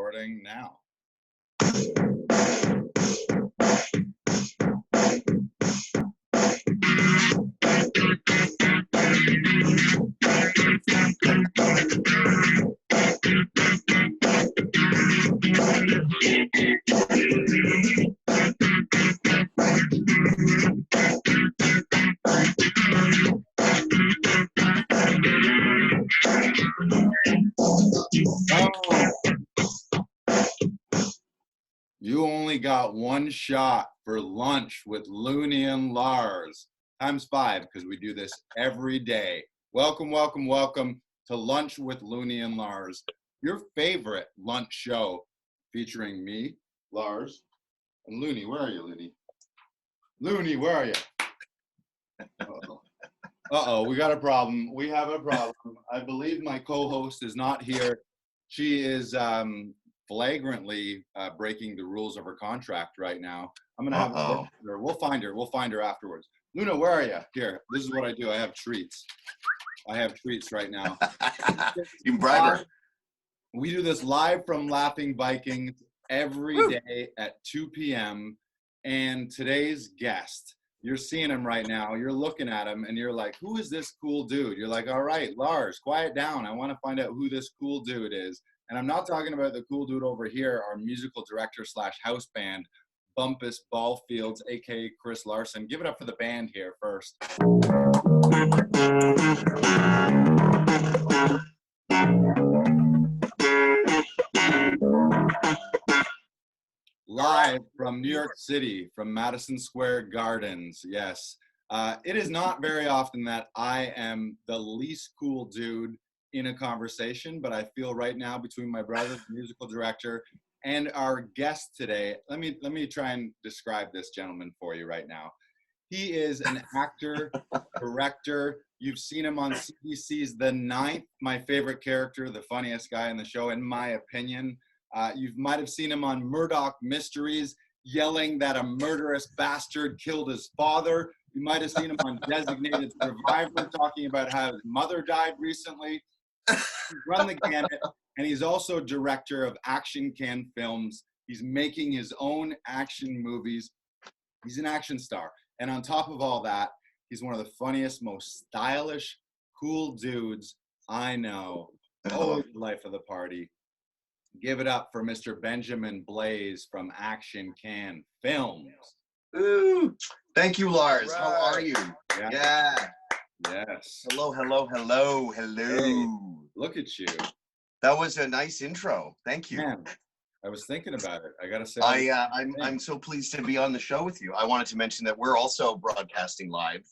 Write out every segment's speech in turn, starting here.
recording now. You only got one shot for lunch with Looney and Lars. Times 5, because we do this every day. Welcome, welcome, welcome to Lunch with Looney and Lars, your favorite lunch show featuring me, Lars, and Looney. Where are you, Looney? Looney, where are you? Uh-oh, we got a problem. We have a problem. I believe my co-host is not here. She is flagrantly breaking the rules of her contract right now. I'm gonna have her. We'll find her. We'll find her afterwards. Luna, where are you? Here, this is what I do. I have treats. I have treats right now. You can bribe her. We do this live from Laughing Vikings every day at 2 p.m. And today's guest, you're seeing him right now. You're looking at him and you're like, who is this cool dude? You're like, all right, Lars, quiet down. I want to find out who this cool dude is. And I'm not talking about the cool dude over here, our musical director / house band, Bumpus Ballfields, a.k.a. Chris Larson. Give it up for the band here first. Live from New York City, from Madison Square Gardens, yes. It is not very often that I am the least cool dude in a conversation, but I feel right now between my brother, the musical director, and our guest today, let me try and describe this gentleman for you right now. He is an actor, director. You've seen him on CBC's The Ninth, my favorite character, the funniest guy in the show, in my opinion. You might have seen him on Murdoch Mysteries, yelling that a murderous bastard killed his father. You might have seen him on Designated Survivor, talking about how his mother died recently. He's run the gamut, and he's also director of Action Can Films. He's making his own action movies. He's an action star. And on top of all that, he's one of the funniest, most stylish, cool dudes I know. Always the life of the party. Give it up for Mr. Benjamin Blais from Action Can Films. Ooh, thank you, Lars. Right. How are you? Yeah. Yes. Hello, hello, hello, hello. Hey, look at you. That was a nice intro. Thank you. Man, I was thinking about it. I gotta say, I'm so pleased to be on the show with you. I wanted to mention that we're also broadcasting live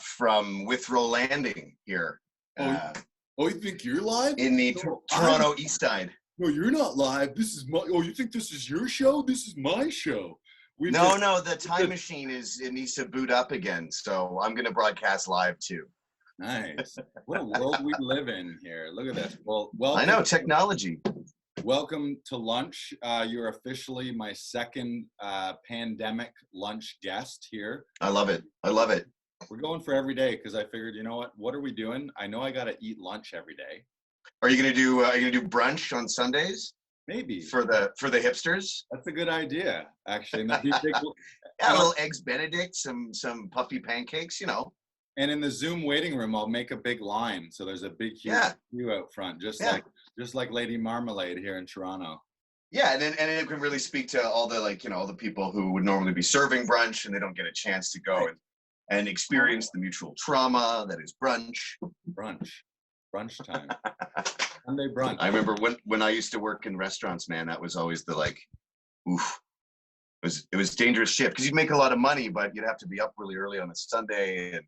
from Withrow Landing here. Oh, you think you're live? In the Toronto East Side. No, you're not live. This is my. Oh, you think this is your show? This is my show. No, the time machine it needs to boot up again. So I'm going to broadcast live too. Nice. What a world we live in here. Look at this. Well, welcome. I know, technology. Welcome to lunch. You're officially my second pandemic lunch guest here. I love it. I love it. We're going for every day because I figured, you know what? What are we doing? I know I got to eat lunch every day. Are you gonna do brunch on Sundays? Maybe for the hipsters. That's a good idea, actually. And yeah, a little eggs Benedict, some puffy pancakes, you know. And in the Zoom waiting room, I'll make a big line, so there's a big huge queue out front, just like Lady Marmalade here in Toronto. Yeah, and it can really speak to all the all the people who would normally be serving brunch and they don't get a chance to go and experience the mutual trauma that is brunch. Brunch time. Sunday brunch. I remember when I used to work in restaurants, man, that was always the oof. It was dangerous shift because you'd make a lot of money, but you'd have to be up really early on a Sunday. And,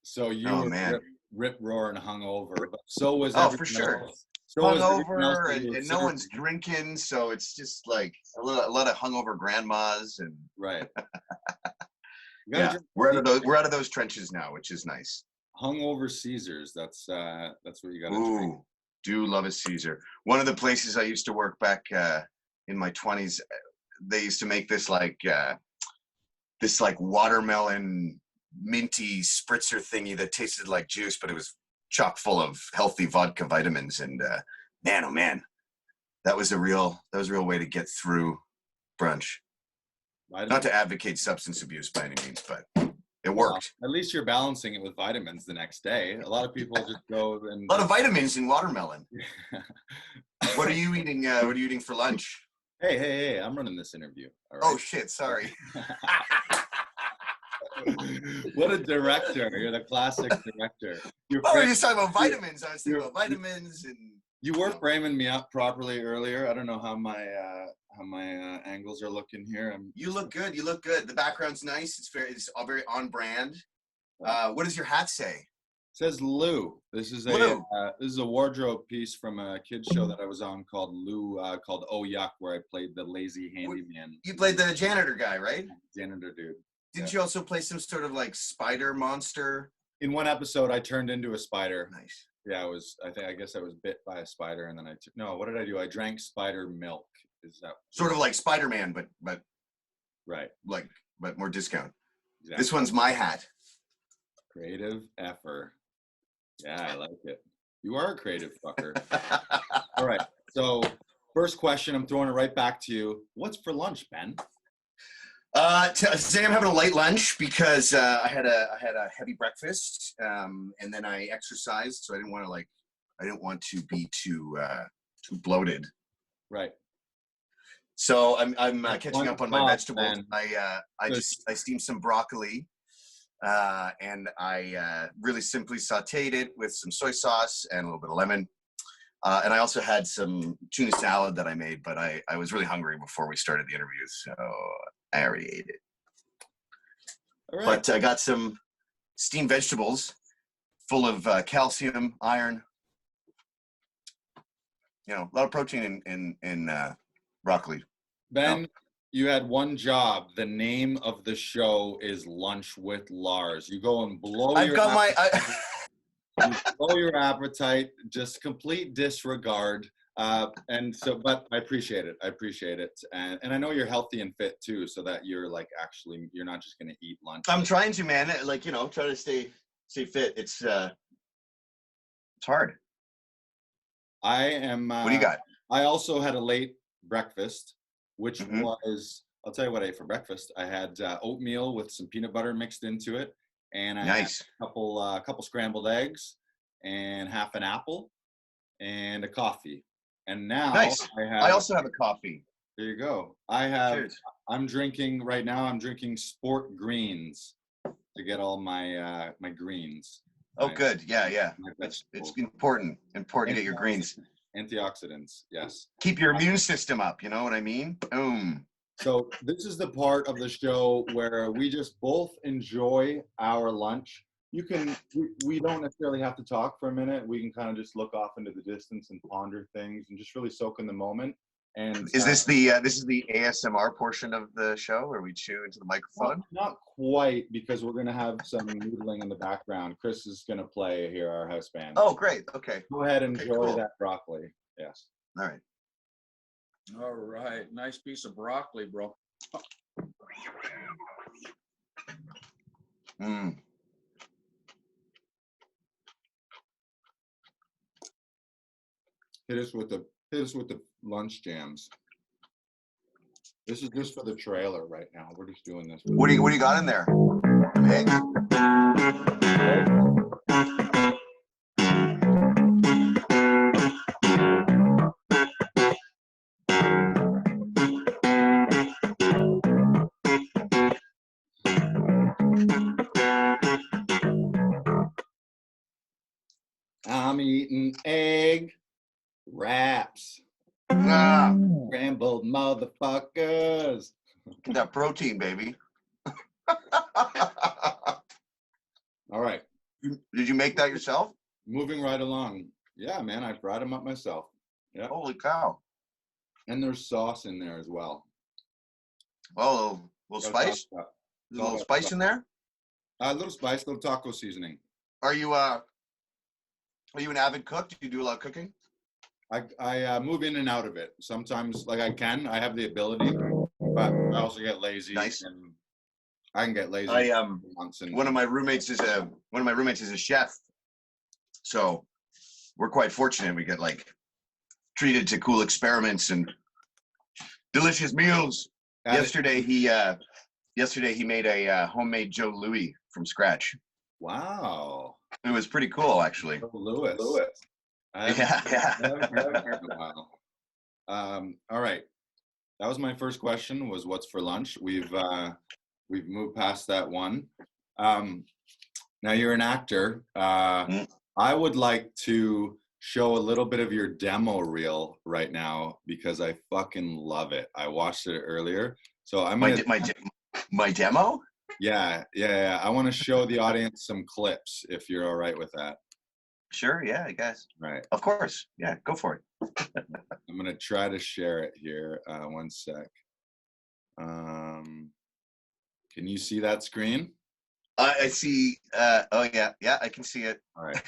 so you were rip roaring hungover, but so was for sure. So hungover and no one's drinking, so it's just like a lot of hungover grandmas and right. We're out of those trenches now, which is nice. Hungover Caesars, that's what you got to drink. Do love a Caesar. One of the places I used to work back in my 20s, they used to make this watermelon minty spritzer thingy that tasted like juice, but it was chock full of healthy vodka vitamins. And man, oh man, That was a real way to get through brunch. Not to advocate substance abuse by any means, but it worked. Well, at least you're balancing it with vitamins the next day. A lot of people just go and a lot of vitamins in watermelon. What are you eating? What are you eating for lunch? Hey! I'm running this interview. All right? Oh shit! Sorry. What a director! You're the classic director. You're just talking about vitamins. I was thinking about vitamins and. You were framing me up properly earlier. I don't know how my angles are looking here. You look good. You look good. The background's nice. It's all very on brand. What does your hat say? It says Lou. This is a wardrobe piece from a kids show that I was on called Lou, called Oh Yuck, where I played the lazy handyman. You played the janitor guy, right? Janitor dude. Didn't you also play some sort of like spider monster? In one episode, I turned into a spider. Nice. Yeah, I guess I was bit by a spider, and then what did I do? I drank spider milk. Is that sort of like Spider-Man, but right? But more discount. Exactly. This one's my hat. Creative effort. Yeah, I like it. You are a creative fucker. All right. So, first question, I'm throwing it right back to you. What's for lunch, Ben? Today I'm having a light lunch because I had a heavy breakfast, and then I exercised, so I didn't want to be too bloated. Right. So I'm catching up on my vegetables. Ben. I steamed some broccoli, and I really simply sautéed it with some soy sauce and a little bit of lemon. And I also had some tuna salad that I made, but I was really hungry before we started the interview, so I already ate it. All right. But I got some steamed vegetables full of calcium, iron. A lot of protein in broccoli. Ben, you had one job. The name of the show is Lunch with Lars. You go and blow blow your appetite, just complete disregard. But I appreciate it. And I know you're healthy and fit too, so that you're you're not just going to eat lunch. I'm trying to, man. Try to stay fit. It's hard. I am. What do you got? I also had a late breakfast, which was, I'll tell you what I ate for breakfast. I had oatmeal with some peanut butter mixed into it. And I had a couple scrambled eggs and half an apple and a coffee. And now I also have a coffee. There you go. Cheers. I'm drinking right now. I'm drinking sport greens to get all my my greens. Oh, good. Yeah. It's important to get your greens. Antioxidants. Yes. Keep your immune system up. You know what I mean? Boom. So this is the part of the show where we just both enjoy our lunch. We don't necessarily have to talk for a minute. We can kind of just look off into the distance and ponder things and just really soak in the moment. And is this the ASMR portion of the show where we chew into the microphone? Not quite, because we're gonna have some noodling in the background. Chris is gonna play here, our house band. Oh, great. Okay. Go ahead and enjoy that broccoli. Yes. All right. All right, nice piece of broccoli, bro. Hit us with the lunch jams. This is just for the trailer right now. We're just doing this. What do you got in there? Eggs? I'm eating egg wraps. Scrambled motherfuckers. That protein, baby. All right. Did you make that yourself? Moving right along. Yeah, man, I fried them up myself. Yeah. Holy cow. And there's sauce in there as well. Oh, a little spice? There's a little spice in there? A little spice, little taco seasoning. Are you an avid cook? Do you do a lot of cooking? I move in and out of it. Sometimes, I have the ability, but I also get lazy. Nice. And I can get lazy. One of my roommates is a chef, so we're quite fortunate. We get treated to cool experiments and delicious meals. Yesterday he made a homemade Joe Louis from scratch. Wow. It was pretty cool, actually. Joe Louis. I haven't heard of it in a while. All right. That was my first question, was what's for lunch? We've moved past that one. Now you're an actor. I would like to show a little bit of your demo reel right now because I fucking love it. I watched it earlier. So I'm gonna my demo? Yeah. I want to show the audience some clips if you're all right with that. Sure, yeah, I guess. Right. Of course. Yeah, go for it. I'm gonna try to share it here. One sec. Can you see that screen? I see. Oh yeah, I can see it. All right,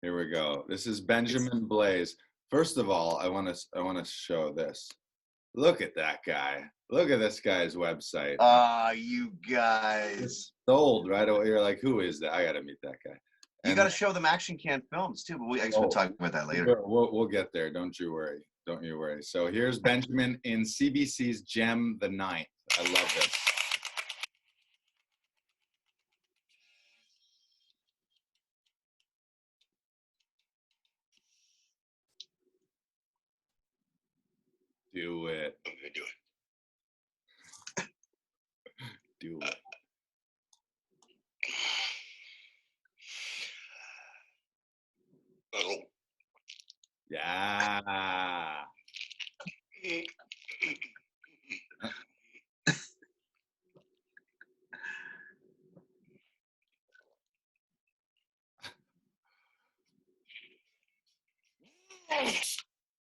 here we go. This is Benjamin Blais. First of all, I want to show this. Look at that guy. Look at this guy's website. You guys. It's sold right away. You're like, who is that? I gotta meet that guy. You got to show them Action Can films too, but I guess we'll talk about that later. We'll get there. Don't you worry. Don't you worry. So here's Benjamin in CBC's Gem the Ninth. I love this. Do it. I'm gonna do it. Do it. Oh. Yeah.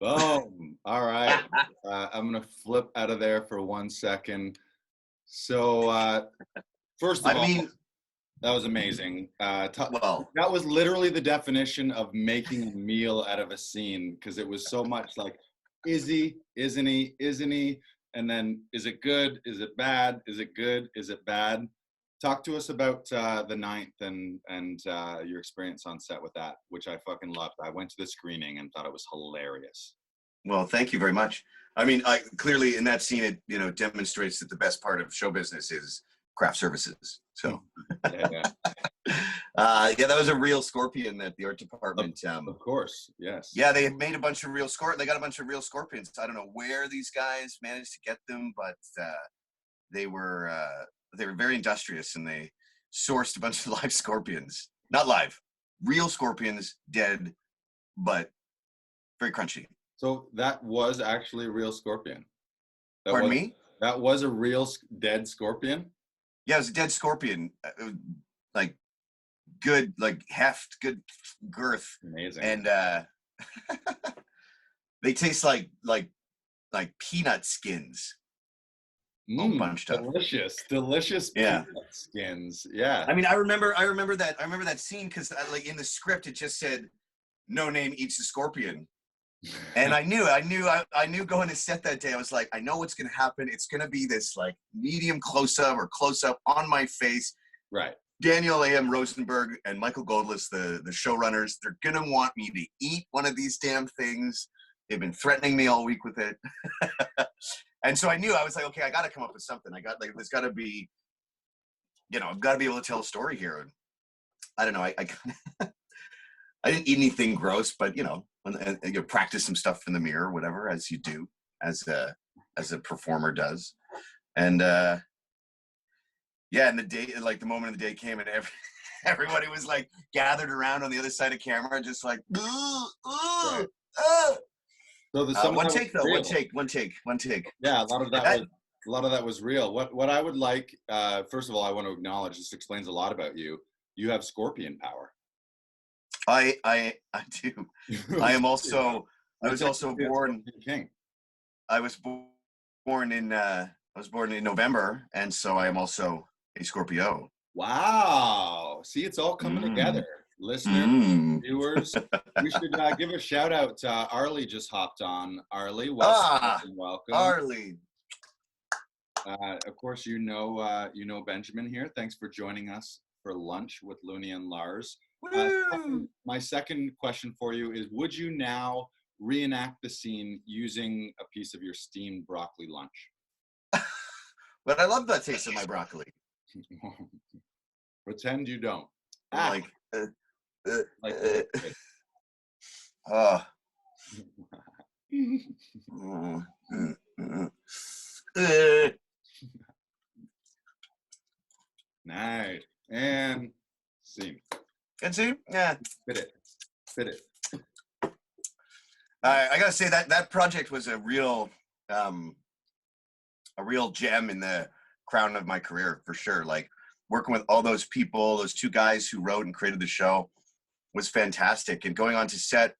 Boom. All right. I'm going to flip out of there for 1 second. So, first of all, that was amazing. Well, that was literally the definition of making a meal out of a scene, because it was so much like, is he, isn't he, isn't he? And then, is it good? Is it bad? Is it good? Is it bad? Talk to us about the Ninth and your experience on set with that, which I fucking loved. I went to the screening and thought it was hilarious. Well, thank you very much. I mean, clearly in that scene, it demonstrates that the best part of show business is craft services. So, yeah, that was a real scorpion at the art department. Of course, yes. Yeah, they had made a bunch of real They got a bunch of real scorpions. I don't know where these guys managed to get them, but they were very industrious, and they sourced a bunch of live scorpions. Not live, real scorpions, dead, but very crunchy. So that was actually a real scorpion. Pardon me? That was a real dead scorpion? Yeah, it was a dead scorpion. Like good, like heft, good girth. Amazing. And they taste like peanut skins. Bunched up. Delicious peanut skins. Yeah. I mean, I remember that scene because like in the script it just said, "No name eats the scorpion." And I knew going to set that day. I was like, I know what's going to happen. It's going to be this like medium close up on my face. Right. Daniel A.M. Rosenberg and Michael Goldlist, the showrunners, they're going to want me to eat one of these damn things. They've been threatening me all week with it. And so I knew, I was like, okay, I got to come up with something. There's got to be, I've got to be able to tell a story here. I don't know. I didn't eat anything gross, but you practice some stuff in the mirror, whatever, as you do, as a performer does. And and the day, like the moment of the day came, and everybody was like gathered around on the other side of camera, just like, Right. So one take though, one take. Yeah, a lot of that was real. What I would like, first of all, I want to acknowledge, this explains a lot about you. You have scorpion power. I do. I was also born king. I was born in November, and so I am also a Scorpio. Wow. See, it's all coming together. Listeners, viewers, we should give a shout out to Arlie. Just hopped on. Arlie, welcome. Arlie. Of course, you know Benjamin here. Thanks for joining us for lunch with Looney and Lars. My second question for you is: would you now reenact the scene using a piece of your steamed broccoli lunch. But I love the taste of my broccoli. Pretend you don't. Like, Like oh. Nice. And scene. Good scene? Yeah. Fit it. Fit it. I gotta say that project was a real gem in the crown of my career for sure. Like working with all those people, those two guys who wrote and created the show was fantastic. And going on to set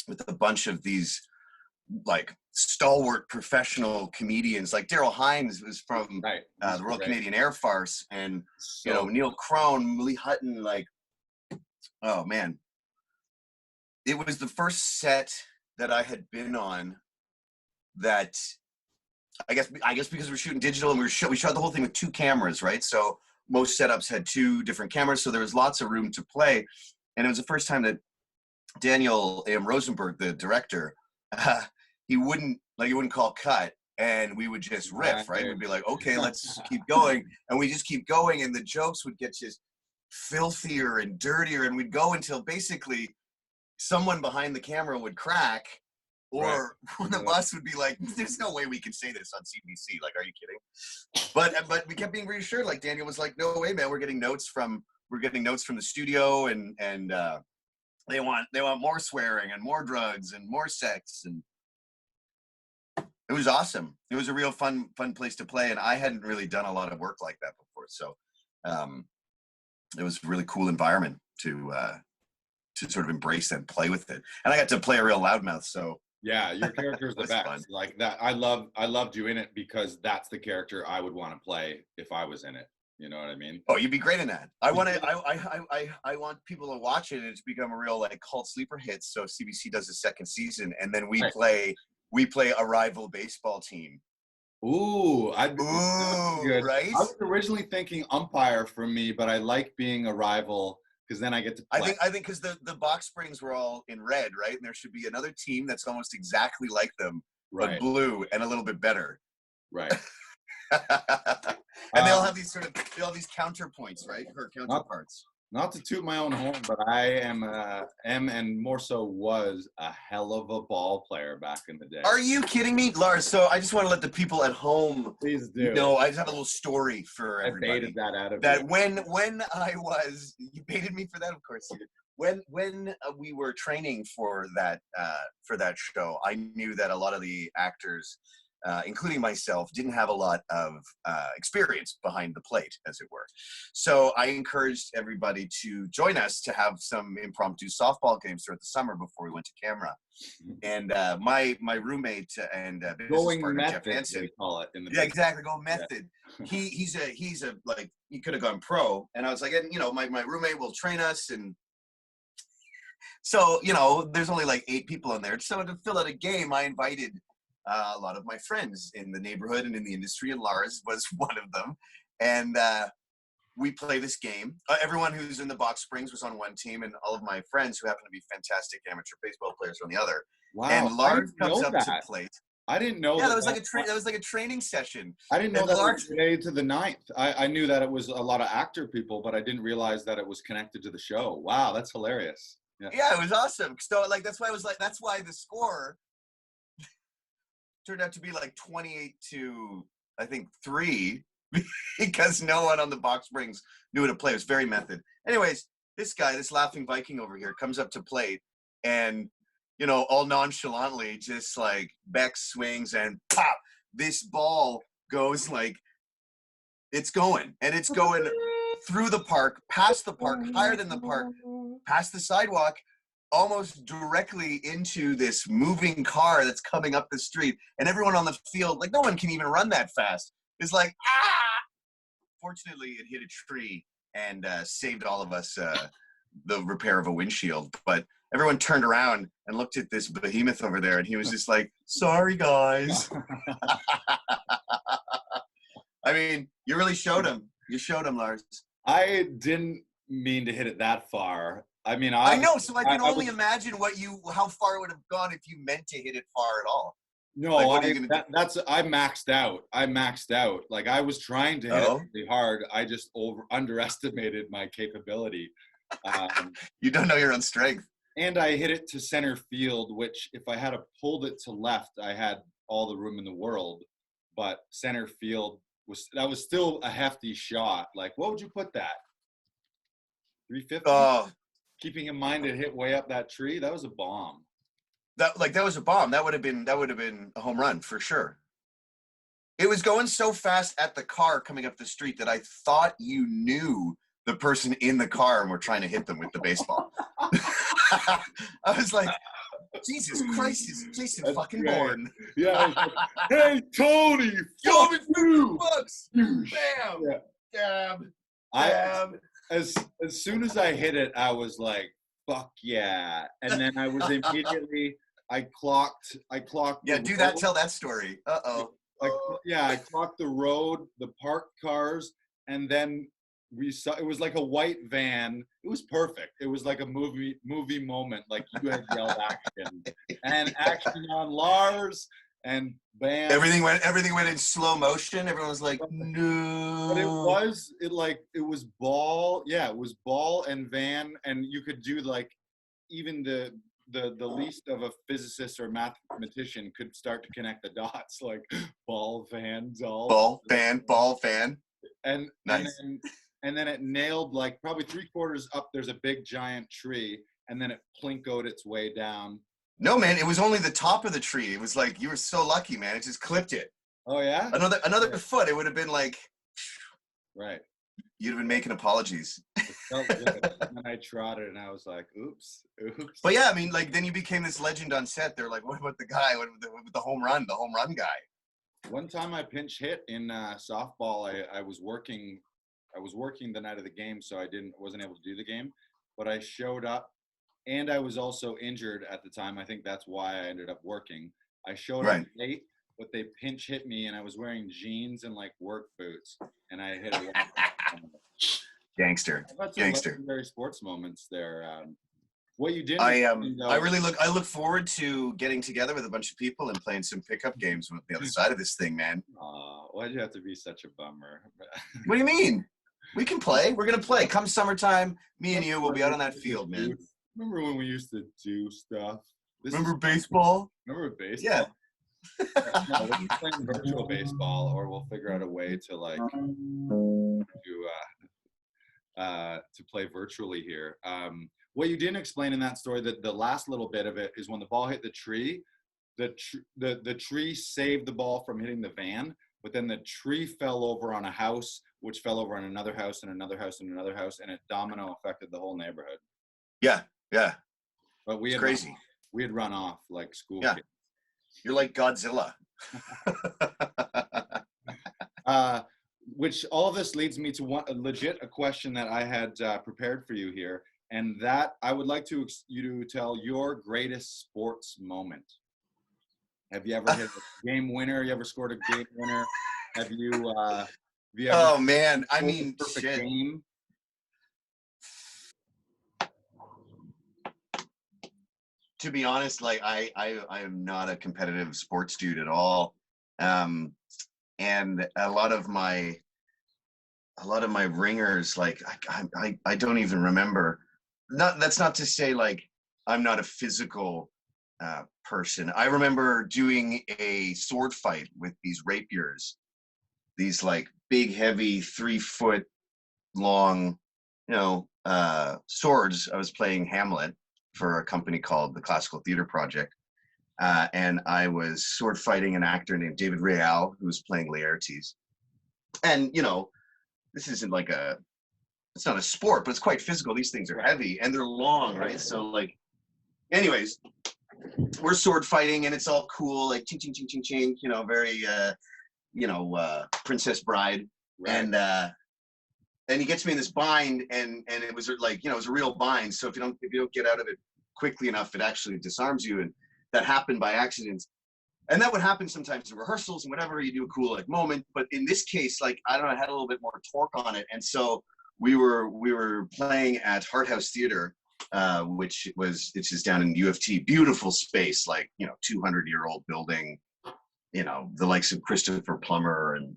with a bunch of these like stalwart professional comedians, like Daryl Hines was from the Royal Canadian Air Farce, and you know, Neil Crone, Lee Hutton, like, oh man. It was the first set that I had been on that I guess because we're shooting digital and we shot the whole thing with 2 cameras, right? So most setups had 2 different cameras, so there was lots of room to play. And it was the first time that Daniel A.M. Rosenberg, the director, he wouldn't call cut, and we would just riff, right? We'd be like, okay, let's keep going, and we just keep going, and the jokes would get just filthier and dirtier, and we'd go until basically someone behind the camera would crack, or one of us would be like, there's no way we can say this on CBC. Like, are you kidding? But we kept being reassured. Like, Daniel was like, no way, man. We're getting notes from the studio, and they want more swearing and more drugs and more sex, and it was awesome. It was a real fun place to play, and I hadn't really done a lot of work like that before. So it was a really cool environment to sort of embrace and play with it. And I got to play a real loudmouth, so yeah, your character is the best. Fun. Like that, I loved you in it because that's the character I would want to play if I was in it. You know what I mean? Oh, you'd be great in that. I want people to watch it, and it's become a real like cult sleeper hit. So CBC does a 2nd season, and then we play a rival baseball team. Ooh, good. Right? I was originally thinking umpire for me, but I like being a rival because then I get to play. I think because the box springs were all in red, right? And there should be another team that's almost exactly like them, but blue and a little bit better. Right. And they all have these counterpoints, right? Or counterparts. Not to toot my own horn, but I am and more so was a hell of a ball player back in the day. Are you kidding me, Lars? So I just want to let the people at home please do. No, I just have a little story for everybody. I baited that out of that you. You baited me for that, of course you did. When we were training for that show, I knew that a lot of the actors, including myself, didn't have a lot of experience behind the plate, as it were. So I encouraged everybody to join us to have some impromptu softball games throughout the summer before we went to camera. And my roommate and business partner, Jeff Hansen, they call it in the business. Exactly, go method. Yeah. He's a like, he could have gone pro, and I was like, and, you know, my roommate will train us, and so, you know, there's only like 8 people in there. So to fill out a game, I invited a lot of my friends in the neighborhood and in the industry, and Lars was one of them. And we play this game. Everyone who's in the box springs was on one team, and all of my friends who happen to be fantastic amateur baseball players on the other. Wow! And Lars comes up to plate. I didn't know. Yeah, that was like a training session. I didn't know that Lars was related to the 9th. I knew that it was a lot of actor people, but I didn't realize that it was connected to the show. Wow, that's hilarious. Yeah, it was awesome. So like that's why the score turned out to be like 28 to, I think, 3, because no one on the box springs knew how to play. It was very method. Anyways, this laughing Viking over here comes up to plate, and, you know, all nonchalantly, just like Beck swings and pop, this ball goes like, it's going through the park, past the park, higher than the park, past the sidewalk, almost directly into this moving car that's coming up the street. And everyone on the field, like, no one can even run that fast. It's like, ah! Fortunately, it hit a tree and saved all of us the repair of a windshield. But everyone turned around and looked at this behemoth over there, and he was just like, sorry, guys. I mean, you really showed him. You showed him, Lars. I didn't mean to hit it that far. I mean, I know, so I can only was, imagine how far it would have gone if you meant to hit it far at all. no, Like, what are you gonna do? I maxed out. Like I was trying to hit it really hard. I just underestimated my capability. You don't know your own strength. And I hit it to center field, which if I had pulled it to left, I had all the room in the world. But center field was still a hefty shot. Like, what would you put that? 350? Oh, Keeping in mind it hit way up that tree, that was a bomb. That was a bomb. That would have been a home run for sure. It was going so fast at the car coming up the street that I thought you knew the person in the car and were trying to hit them with the baseball. I was like, Jesus Christ, is Jason fucking born? Yeah. Like, hey, Tony, yo, it's $2. Bam. Yeah. Dab. As soon as I hit it, I was like, fuck yeah. And then I was immediately, I clocked. Yeah, do that, tell that story. Uh-oh. I clocked the road, the parked cars, and then we saw, it was like a white van. It was perfect. It was like a movie moment. Like you had yelled action and action on Lars and bam. Everything went in slow motion. Everyone was like, no. But it was ball. Yeah, it was ball and van. And you could do like, even the least of a physicist or mathematician could start to connect the dots, like ball, van, ball, fan. And nice. And then it nailed like probably 3/4 up. There's a big giant tree, and then it plinkoed its way down. No, man, it was only the top of the tree. It was like, you were so lucky, man. It just clipped it. Oh yeah. Another foot. It would have been like. Right. You'd have been making apologies. It felt good. And then I trotted, and I was like, "Oops." But yeah, I mean, like then you became this legend on set. They're like, "What about the guy? What about the home run guy?" One time I pinch hit in softball. I was working the night of the game, so wasn't able to do the game. But I showed up, and I was also injured at the time. I think that's why I ended up working. I showed up late, but they pinch hit me, and I was wearing jeans and like work boots, and I hit it. Gangster. Legendary sports moments there. What you did. I look forward to getting together with a bunch of people and playing some pickup games on the other side of this thing, man. Why'd you have to be such a bummer? What do you mean? We can play. We're gonna play. Come summertime, me and you will be out on that field, man. Remember when we used to do stuff? Remember baseball? Remember baseball? Yeah. No, we'll be playing virtual baseball, or we'll figure out a way to like to play virtually here. What you didn't explain in that story, that the last little bit of it is when the ball hit the tree, the tree saved the ball from hitting the van, but then the tree fell over on a house, which fell over on another house and another house and another house, and it domino affected the whole neighborhood. Yeah. But we had run off like school kids. You're like Godzilla. Which all of this leads me to a question that I had prepared for you here, and that I would like you to tell your greatest sports moment. Have you ever hit a game winner? You ever scored a game winner? Have you ever? Oh man, I mean, perfect game. To be honest, like I am not a competitive sports dude at all, and a lot of my ringers, like I don't even remember. That's not to say like I'm not a physical person. I remember doing a sword fight with these rapiers, these like big, heavy, 3-foot long, swords. I was playing Hamlet for a company called the Classical Theater Project. And I was sword fighting an actor named David Real, who was playing Laertes. And, this isn't like it's not a sport, but it's quite physical. These things are heavy and they're long, right? So like, anyways, we're sword fighting and it's all cool, like ching, ching, ching, ching, ching, very, Princess Bride. Right. And he gets me in this bind, and it was like, it was a real bind. So if you don't get out of it quickly enough, it actually disarms you. And that happened by accident. And that would happen sometimes in rehearsals and whatever. You do a cool like moment, but in this case, like I don't know, I had a little bit more torque on it, and so we were playing at Hart House Theater which is down in U of T. Beautiful space, like, 200-year-old building, the likes of Christopher Plummer and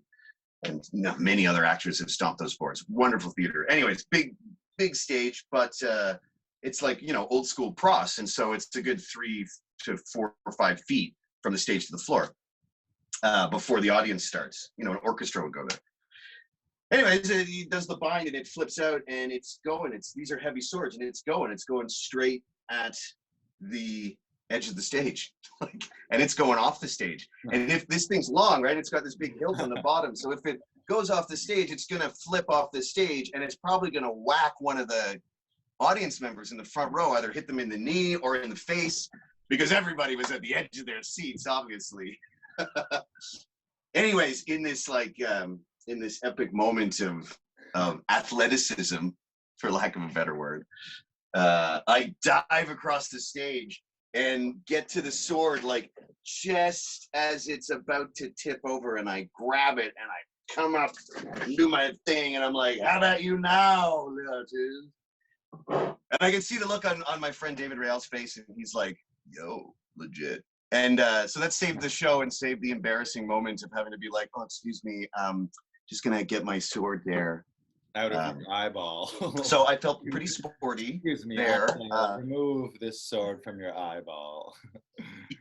many other actors have stomped those boards. Wonderful theater. Anyways, big stage, but it's like, old school pros. And so it's a good 3 to 4 or 5 feet from the stage to the floor before the audience starts. An orchestra would go there. Anyways, he does the bind and it flips out and it's going. These are heavy swords and it's going straight at the edge of the stage. And it's going off the stage. And if this thing's long, right, it's got this big hilt on the bottom. So if it goes off the stage, it's going to flip off the stage and it's probably going to whack one of the audience members in the front row, either hit them in the knee or in the face, because everybody was at the edge of their seats, obviously. Anyways, in this epic moment of athleticism, for lack of a better word, I dive across the stage and get to the sword, like just as it's about to tip over, and I grab it and I come up and do my thing, and I'm like, "How about you now, dude?" And I can see the look on my friend David Real's face, and he's like, "Yo, legit." And so that saved the show and saved the embarrassing moment of having to be like, "Oh, excuse me, just gonna get my sword there." Out of your eyeball. So I felt pretty sporty. Excuse me, there. Remove this sword from your eyeball.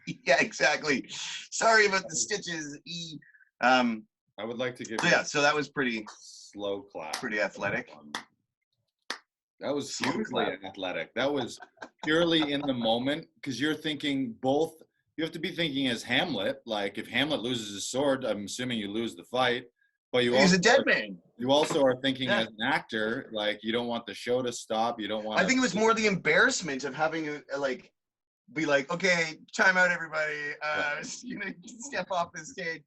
Yeah, exactly. Sorry about the stitches. I would like to give so that was pretty slow clap. Pretty athletic. That was hugely athletic. That was purely in the moment, because you're thinking both. You have to be thinking as Hamlet. Like, if Hamlet loses his sword, I'm assuming you lose the fight. But he's a dead man. You also are thinking as an actor, like, you don't want the show to stop. You don't want. I think it was more the embarrassment of having to be like, "Okay, time out, everybody. Step off the stage."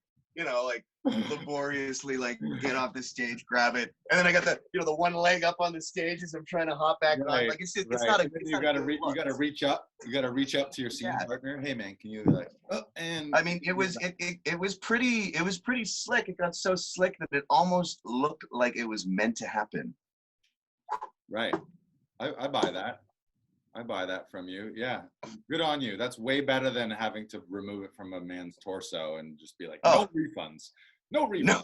Laboriously, get off the stage, grab it, and then I got the one leg up on the stage as I'm trying to hop back on. Like, it's not a. You gotta reach up. You gotta reach up to your scene partner. Hey man, can you and I mean, it was pretty slick. It got so slick that it almost looked like it was meant to happen. Right. I buy that. I buy that from you. Yeah. Good on you. That's way better than having to remove it from a man's torso and just be like, no refunds. No refunds.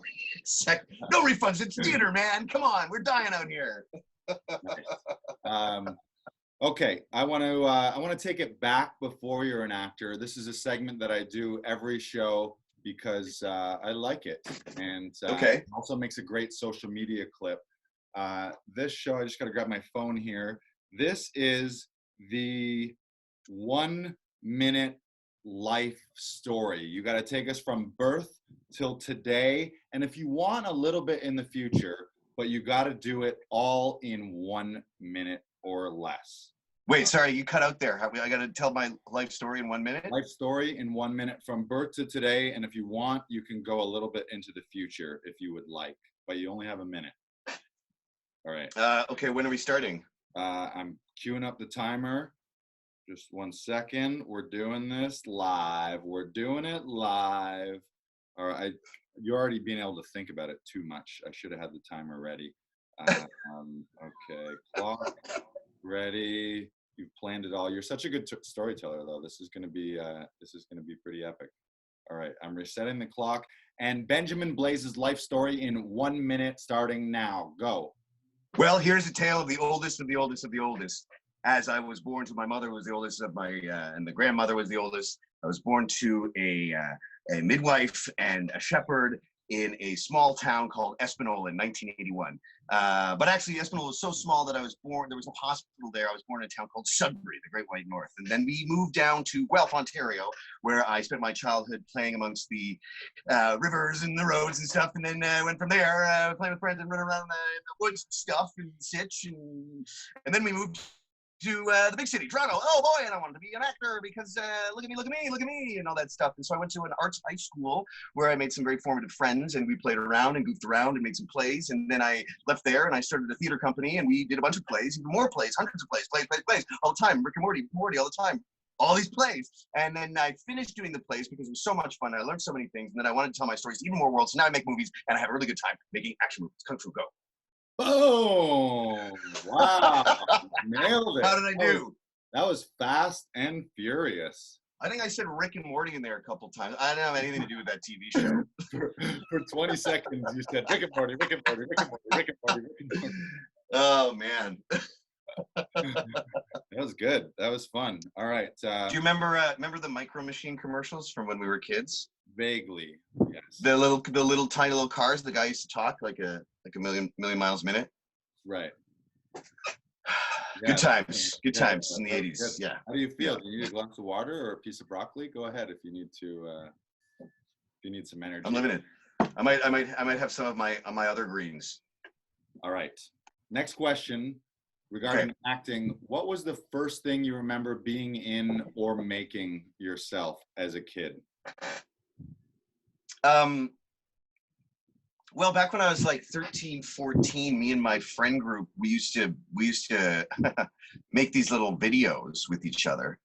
No refunds. It's theater, man. Come on. We're dying out here. Nice. Okay. I want to take it back before you're an actor. This is a segment that I do every show because I like it. And it also makes a great social media clip. This show, I just got to grab my phone here. This is the 1 minute life story. You got to take us from birth till today. And if you want a little bit in the future, but you got to do it all in 1 minute or less. Wait, sorry, you cut out there. I got to tell my life story in 1 minute? Life story in 1 minute from birth to today. And if you want, you can go a little bit into the future if you would like, but you only have a minute. All right. Okay, when are we starting? I'm queuing up the timer. Just 1 second. We're doing this live. We're doing it live. All right. You're already being able to think about it too much. I should have had the timer ready. Okay. Clock ready. You've planned it all. You're such a good storyteller, though. This is going to be pretty epic. All right. I'm resetting the clock. And Benjamin Blais's life story in 1 minute, starting now. Go. Well, here's a tale of the oldest of the oldest of the oldest. As I was born to my mother, who was the oldest of my, and the grandmother was the oldest. I was born to a midwife and a shepherd in a small town called Espanola in 1981. But actually, Espanola was so small that there was a hospital there. I was born in a town called Sudbury, the Great White North. And then we moved down to Guelph, Ontario, where I spent my childhood playing amongst the rivers and the roads and stuff. And then went from there, playing with friends and running around the woods and stuff and sitch. And then we moved to the big city, Toronto. Oh boy, and I wanted to be an actor because look at me, and all that stuff. And so I went to an arts high school where I made some very formative friends, and we played around and goofed around and made some plays. And then I left there and I started a theater company, and we did a bunch of plays, even more plays, hundreds of plays, all the time. Rick and Morty all the time. All these plays. And then I finished doing the plays because it was so much fun. I learned so many things, and then I wanted to tell my stories to even more worlds. So now I make movies, and I have a really good time making action movies. Kung Fu Go. Boom! Wow, nailed it. How did I do? That was fast and furious. I think I said Rick and Morty in there a couple times. I don't have anything to do with that TV show. For 20 seconds, you said Rick and Morty, Rick and Morty, Rick and Morty, Rick and Morty, Rick and Morty. Oh man. That was good. That was fun. All right. Do you remember the Micro Machine commercials from when we were kids? Vaguely, yes. The little tiny little cars. The guy used to talk like a million miles a minute. Right. Good times. Good Yeah, times in the '80s. good. Yeah. How do you feel? Do you need a glass of water or a piece of broccoli? Go ahead if you need to. If you need some energy. I'm living it. I might have some of my other greens. All right. Next question regarding acting. What was the first thing you remember being in or making yourself as a kid? Well, back when I was like 13, 14, me and my friend group, we used to make these little videos with each other.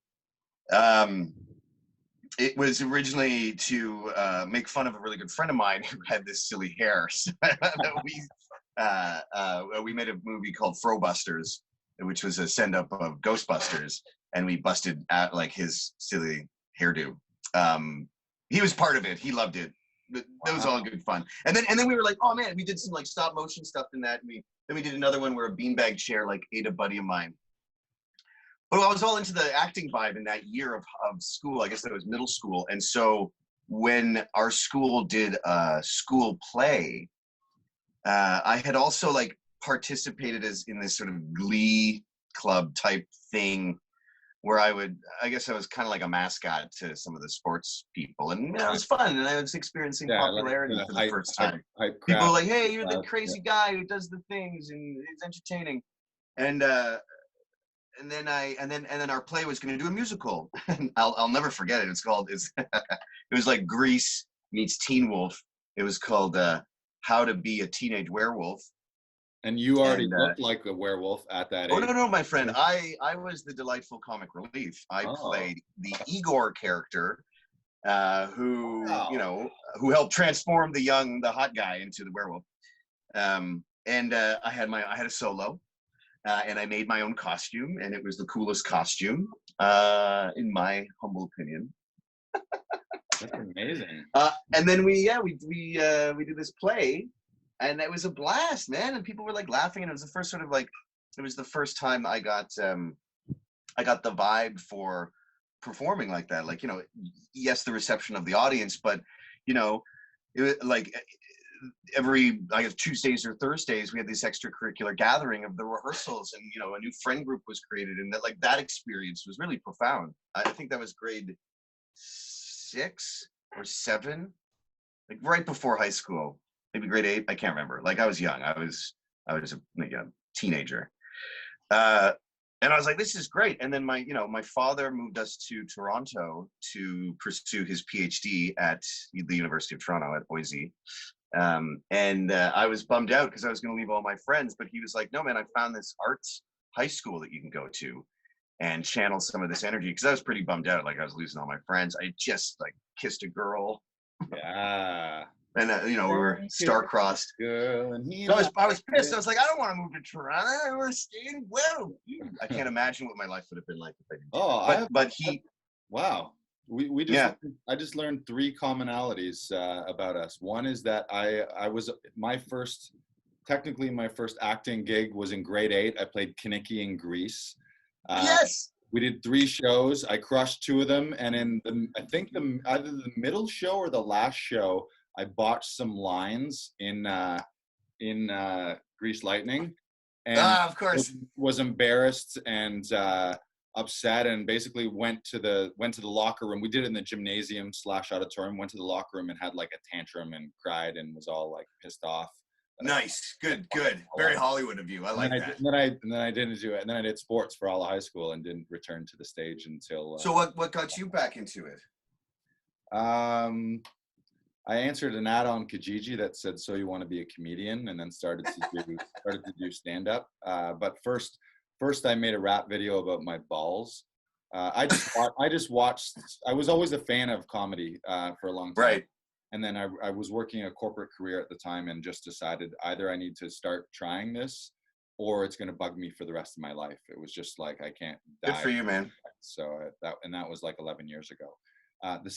It was originally to make fun of a really good friend of mine who had this silly hair. So we made a movie called Throwbusters, which was a send-up of Ghostbusters, and we busted out like his silly hairdo. He was part of it. He loved it. That was all good fun. And then we were like, oh man, we did some like stop motion stuff in that. And then we did another one where a beanbag chair like ate a buddy of mine. But I was all into the acting vibe in that year of school. I guess that was middle school. And so when our school did a school play, I had also like participated in this sort of glee club type thing where I guess I was kind of like a mascot to some of the sports people. And it was fun. And I was experiencing popularity for the first time. People were like, hey, you're the crazy guy who does the things and is entertaining. And then our play was going to do a musical. And I'll never forget it. It was like Grease meets Teen Wolf. It was called How to Be a Teenage Werewolf. And you already looked like a werewolf at that age. Oh no, my friend. I was the delightful comic relief. I played the Igor character, who helped transform the hot guy into the werewolf. I had a solo, and I made my own costume, and it was the coolest costume, in my humble opinion. That's amazing. And then we did this play. And it was a blast, man. And people were like laughing. And it was the first time I got the vibe for performing like that. Like, yes, the reception of the audience, but, it was like every, I guess, Tuesdays or Thursdays, we had this extracurricular gathering of the rehearsals, and, a new friend group was created. And that experience was really profound. I think that was grade 6 or 7, like right before high school. Maybe grade 8. I can't remember. Like I was young. I was a teenager, and I was like, "This is great." And then my father moved us to Toronto to pursue his PhD at the University of Toronto at Boise, and I was bummed out because I was going to leave all my friends. But he was like, "No, man, I found this arts high school that you can go to and channel some of this energy." Because I was pretty bummed out. Like I was losing all my friends. I just like kissed a girl. Yeah. And we were star-crossed. Girl, and so I was pissed. I was like, I don't want to move to Toronto. I want to stay in Guelph. I can't imagine what my life would have been like if I didn't. But he. Wow. We just I just learned 3 commonalities about us. One is that I was my first acting gig was in grade 8. I played Kinnicky in Grease. Yes. We did 3 shows. I crushed 2 of them, and in either the middle show or the last show, I botched some lines in Grease Lightning, and of course was embarrassed and upset, and basically went to the locker room. We did it in the gymnasium / auditorium. Went to the locker room and had like a tantrum and cried and was all like pissed off. Nice, good. Very Hollywood of you. I like that. And then I didn't do it. And then I did sports for all of high school and didn't return to the stage until. So what got you back into it? I answered an ad on Kijiji that said, "So you want to be a comedian?" and then started to do stand up. But first I made a rap video about my balls. I just watched. I was always a fan of comedy for a long time. Right. And then I was working a corporate career at the time and just decided either I need to start trying this or it's going to bug me for the rest of my life. It was just like, I can't die. Good for you, man. So that was like 11 years ago. The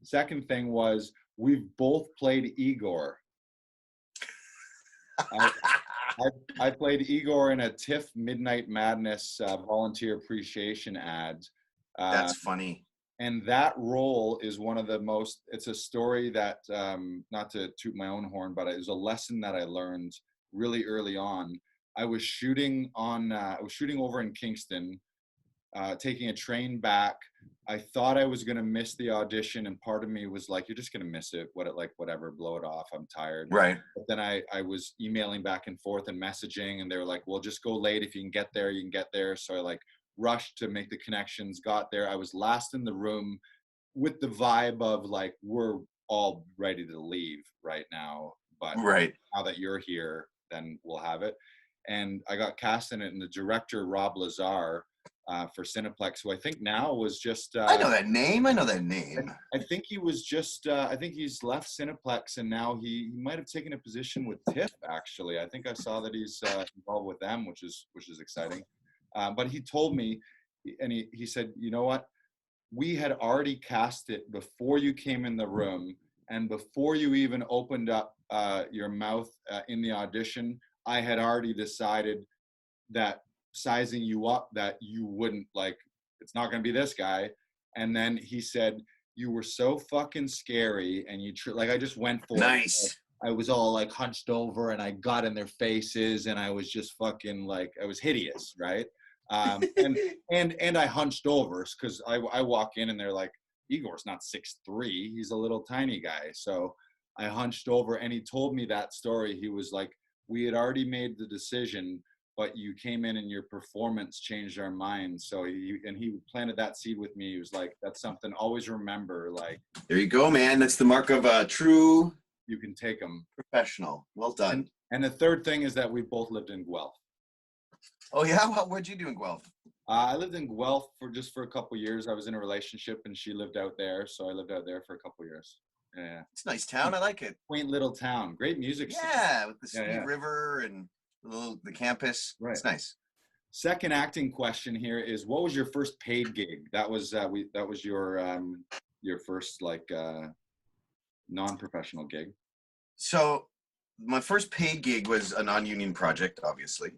second thing was we've both played Igor. I played Igor in a TIFF Midnight Madness volunteer appreciation ad. That's funny. And that role is one of the most, it's a story that, not to toot my own horn, but it was a lesson that I learned really early on. I was shooting over in Kingston, taking a train back. I thought I was going to miss the audition, and part of me was like, you're just going to miss it. Whatever, blow it off. I'm tired. Right. But then I was emailing back and forth and messaging, and they were like, well, just go late. If you can get there, you can get there. So I rushed to make the connections, got there. I was last in the room with the vibe of like, we're all ready to leave right now. But now that you're here, then we'll have it. And I got cast in it, and the director, Rob Lazar, for Cineplex, who I think now was just... I know that name. I think he was just... I think he's left Cineplex, and now he might have taken a position with TIFF, actually. I think I saw that he's involved with them, which is exciting. But he told me, and he said, you know what? We had already cast it before you came in the room, and before you even opened up your mouth in the audition, I had already decided that sizing you up, that you wouldn't it's not going to be this guy. And then he said, you were so fucking scary, and I just went for nice. I was all hunched over, and I got in their faces, and I was just fucking I was hideous, right? And I hunched over because I walk in and they're like, Igor's not 6'3", he's a little tiny guy. So I hunched over, and he told me that story. He was like, we had already made the decision, but you came in and your performance changed our minds. So he planted that seed with me. He was like, that's something, always remember, there you go, man. That's the mark of a true, you can take them, professional. Well done. And the third thing is that we both lived in Guelph. Oh yeah? What'd you do in Guelph? I lived in Guelph for a couple years. I was in a relationship, and she lived out there, so I lived out there for a couple years. Yeah. It's a nice town. I like it. Quaint little town. Great music scene. Yeah, with the sweet river and the campus. Right. It's nice. Second acting question here is, what was your first paid gig? That was your first non-professional gig. So my first paid gig was a non-union project, obviously,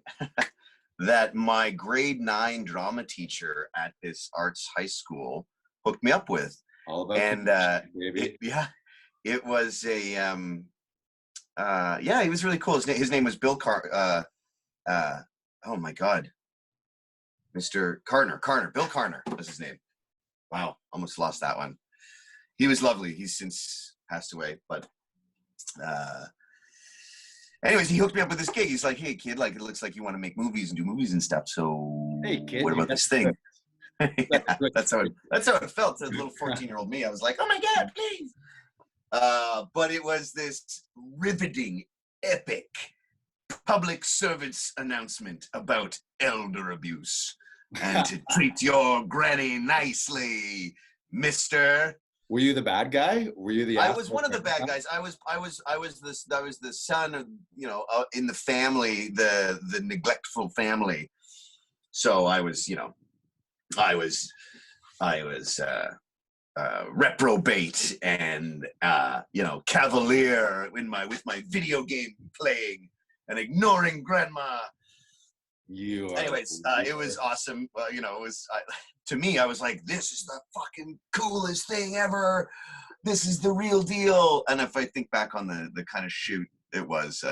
that my grade 9 drama teacher at this arts high school hooked me up with. All about baby. It was a he was really cool. His name was Bill oh my God, Mr. Carner. Bill Carner was his name. Wow, almost lost that one. He was lovely. He's since passed away, but anyways, he hooked me up with this gig. He's like, hey kid, it looks like you want to make movies and do movies and stuff. So hey kid, what about this thing? Yeah, that's how it felt to little 14-year-old me. I was like, oh my God, please. But it was this riveting, epic public service announcement about elder abuse and to treat your granny nicely, mister. Were you the bad guy? Were you the? I was one of the bad guys. I was the son of, in the family, the neglectful family. So I was reprobate and cavalier with my video game playing and ignoring grandma. Anyways, it was awesome. To me, I was like, this is the fucking coolest thing ever. This is the real deal. And if I think back on the kind of shoot it was,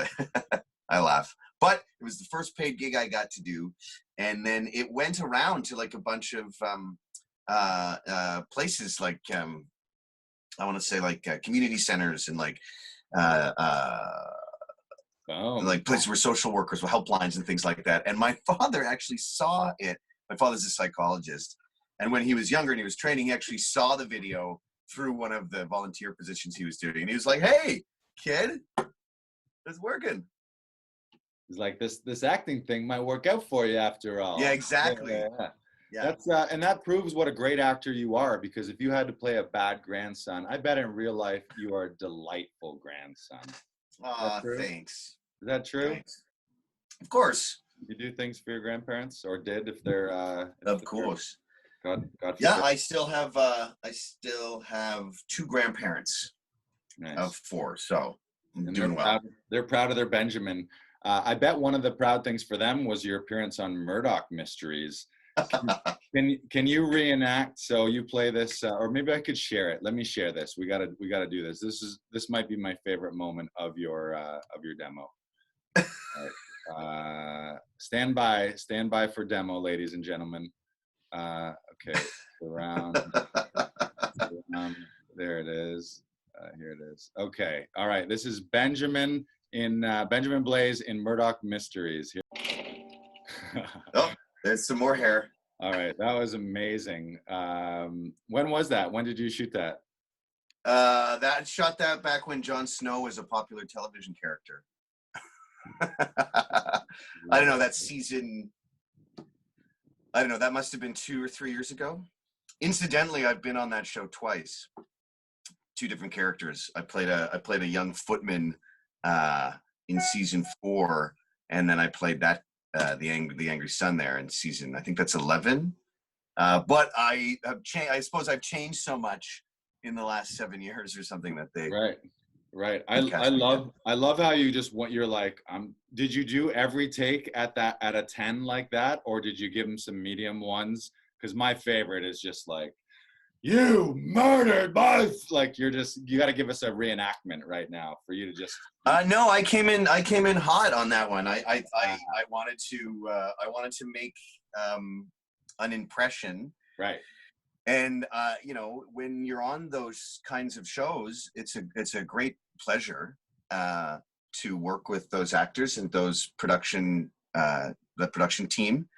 I laugh. But it was the first paid gig I got to do. And then it went around to a bunch of places I want to say community centers and places where social workers with helplines and things like that. And my father actually saw it. My father's a psychologist. And when he was younger and he was training, he actually saw the video through one of the volunteer positions he was doing. And he was like, hey, kid, it's working. He's like, this acting thing might work out for you after all. Yeah, exactly. Yeah. Yeah. That's and that proves what a great actor you are, because if you had to play a bad grandson, I bet in real life you are a delightful grandson. Thanks. Is that true? Thanks. Of course. You do things for your grandparents, or did, if they're Of course. God Yeah, forbid. I still have 2 grandparents Nice. of 4, so I'm And doing well. They're proud of their Benjamin. I bet one of the proud things for them was your appearance on Murdoch Mysteries. Can you reenact? So you play this, or maybe I could share it. Let me share this. We gotta do this. This might be my favorite moment of your demo. All right. Stand by for demo, ladies and gentlemen. Okay, around. There it is. Here it is. Okay. All right. This is Benjamin Blais in Murdoch Mysteries. Here. Oh, there's some more hair. All right. That was amazing. When was that? When did you shoot that? Shot that back when Jon Snow was a popular television character. I don't know, that season. I don't know. That must have been 2 or 3 years ago. Incidentally, I've been on that show twice. 2 different characters. I played a young footman in season 4, and then I played that the angry son there in season, I think that's 11. But I have changed. I suppose I've changed so much in the last 7 years or something that they. Right. I love how you just you're like, did you do every take at a 10 like that, or did you give them some medium ones? Because my favorite is just like, you murdered my, like, you got to give us a reenactment right now for you to just. No, I came in hot on that one. I wanted to make an impression. Right. And when you're on those kinds of shows, it's a great pleasure to work with those actors and those the production team.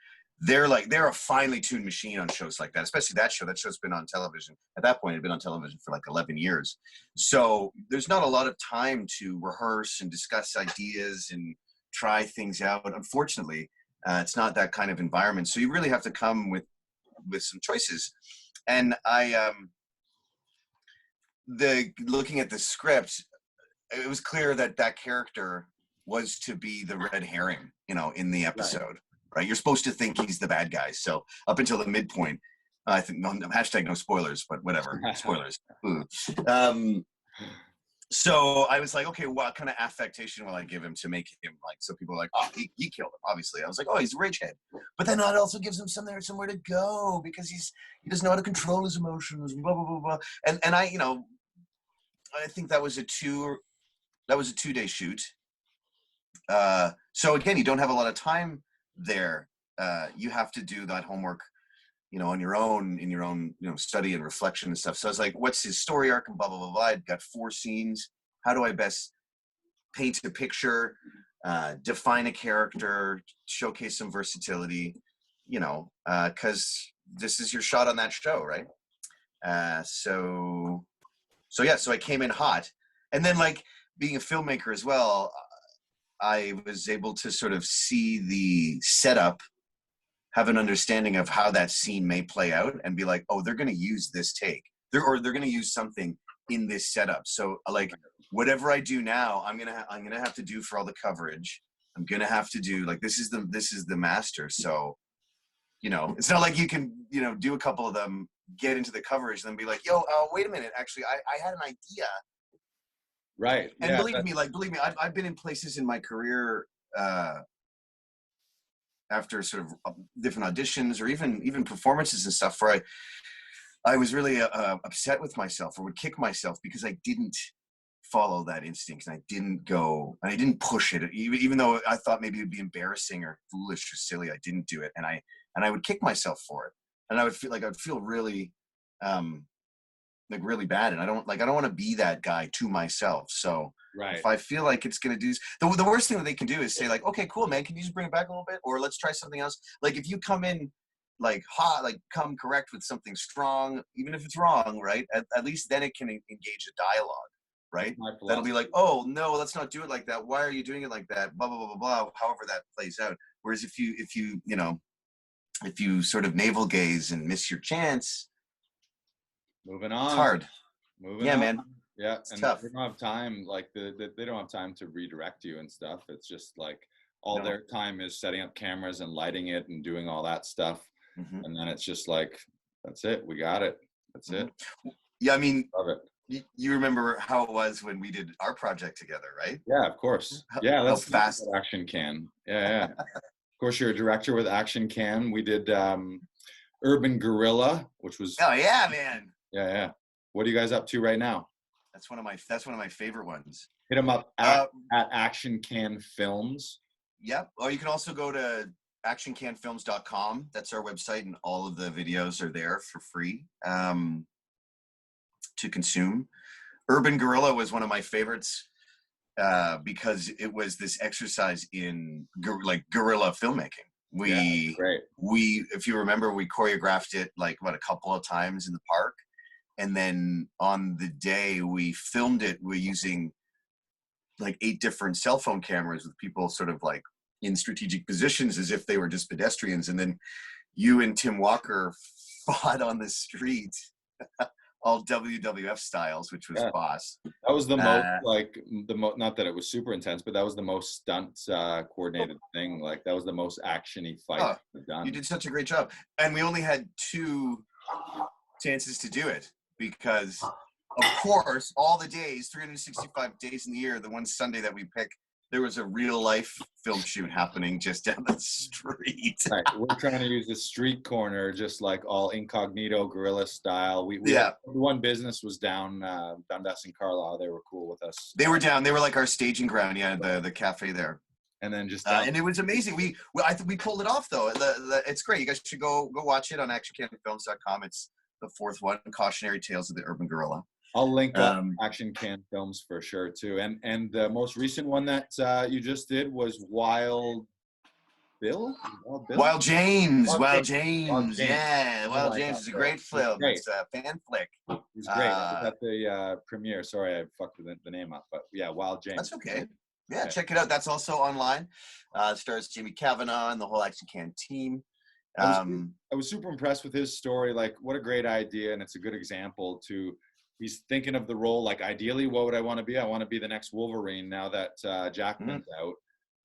They're a finely tuned machine on shows like that, especially that show. That show's been on television. At that point, it had been on television for like 11 years. So there's not a lot of time to rehearse and discuss ideas and try things out. Unfortunately, it's not that kind of environment. So you really have to come with some choices. And looking at the script, it was clear that character was to be the red herring, in the episode. Right? You're supposed to think he's the bad guy. So up until the midpoint, I think no spoilers, but whatever, spoilers. So I was like, okay, what kind of affectation will I give him to make him like, so people are like, oh, he killed him, obviously. I was like, oh, he's a ragehead. But then that also gives him somewhere to go, because he doesn't know how to control his emotions, blah, blah, blah, blah. And I think that was a 2-day shoot. So again, you don't have a lot of time there. You have to do that homework, on your own, in your own, study and reflection and stuff. So I was like, what's his story arc and blah, blah, blah, blah. I've got 4 scenes. How do I best paint a picture, define a character, showcase some versatility, because this is your shot on that show, right? So I came in hot. And then, like, being a filmmaker as well, I was able to sort of see the setup, have an understanding of how that scene may play out, and be like, oh, they're going to use this take. They're going to use something in this setup. So, like, whatever I do now, I'm gonna have to do for all the coverage. I'm gonna have to do, like, this is the master. So, it's not like you can, do a couple of them, get into the coverage, then be like, yo, wait a minute, actually, I had an idea. Right. And believe me, I've been in places in my career after sort of different auditions or even performances and stuff where I was really upset with myself, or would kick myself because I didn't follow that instinct, and I didn't push it, even though I thought maybe it'd be embarrassing or foolish or silly. I didn't do it, and I would kick myself for it, and I would feel really really bad, and I don't want to be that guy to myself. So if I feel like it's going to do the worst thing that they can do is say, like, okay, cool, man, can you just bring it back a little bit, or let's try something else. Like, if you come in like hot, like, come correct with something strong, even if it's wrong, right, at least then it can engage a dialogue, right? That'll be like, oh no, let's not do it like that, why are you doing it like that, blah blah blah blah blah, however that plays out. Whereas if you if you sort of navel gaze and miss your chance, Moving on. it's hard. Moving Yeah, on. man. Yeah, It's and tough. they don't have time. Like they don't have time to redirect you and stuff. It's just like all No. their time is setting up cameras and lighting it and doing all that stuff. Mhm. And then it's just like, that's it. We got it. That's it. Yeah, I mean, Love it. you remember how it was when we did our project together, right? Yeah, of course. Yeah, How let's talk fast. about Action Can. Yeah. Of course, you're a director with Action Can. We did Urban Gorilla, which was Oh yeah, man. yeah. What are you guys up to right now? That's one of my favorite ones. Hit them up at Action Can Films. Yep. Or you can also go to actioncanfilms.com. That's our website, and all of the videos are there for free to consume. Urban Gorilla was one of my favorites because it was this exercise in guerrilla filmmaking. We, if you remember, we choreographed it like a couple of times in the park, and then on the day we filmed it, we're using like 8 different cell phone cameras with people sort of like in strategic positions as if they were just pedestrians, and then you and Tim Walker fought on the street. All WWF styles, which was boss. That was the most not that it was super intense, but that was the most stunts coordinated thing. Like that was the most actiony fight we've done. You did such a great job, and we only had 2 chances to do it because, of course, all the days, 365 days in the year, the one Sunday that we pick, there was a real life film shoot happening just down the street. Right. We're trying to use the street corner, just like all incognito guerrilla style. One business was down us in Carlisle. They were cool with us. They were down. They were like our staging ground. Yeah, the cafe there. And then just and it was amazing. I think we pulled it off though. It's great. You guys should go watch it on actioncanfilms.com. It's the 4th one, Cautionary Tales of the Urban Gorilla. I'll link up Action Can Films for sure too. And the most recent one that you just did was Wild James. Yeah, Wild James is a great film. It's a fan flick. He's great. I was at the premiere. Sorry, I fucked the name up, but yeah, Wild James. That's okay. Yeah, check it out. That's also online. It stars Jimmy Cavanaugh and the whole Action Can team. I was super impressed with his story. Like, what a great idea, and it's a good example to. He's thinking of the role, like, ideally, what would I want to be? I want to be the next Wolverine now that Jackman's out.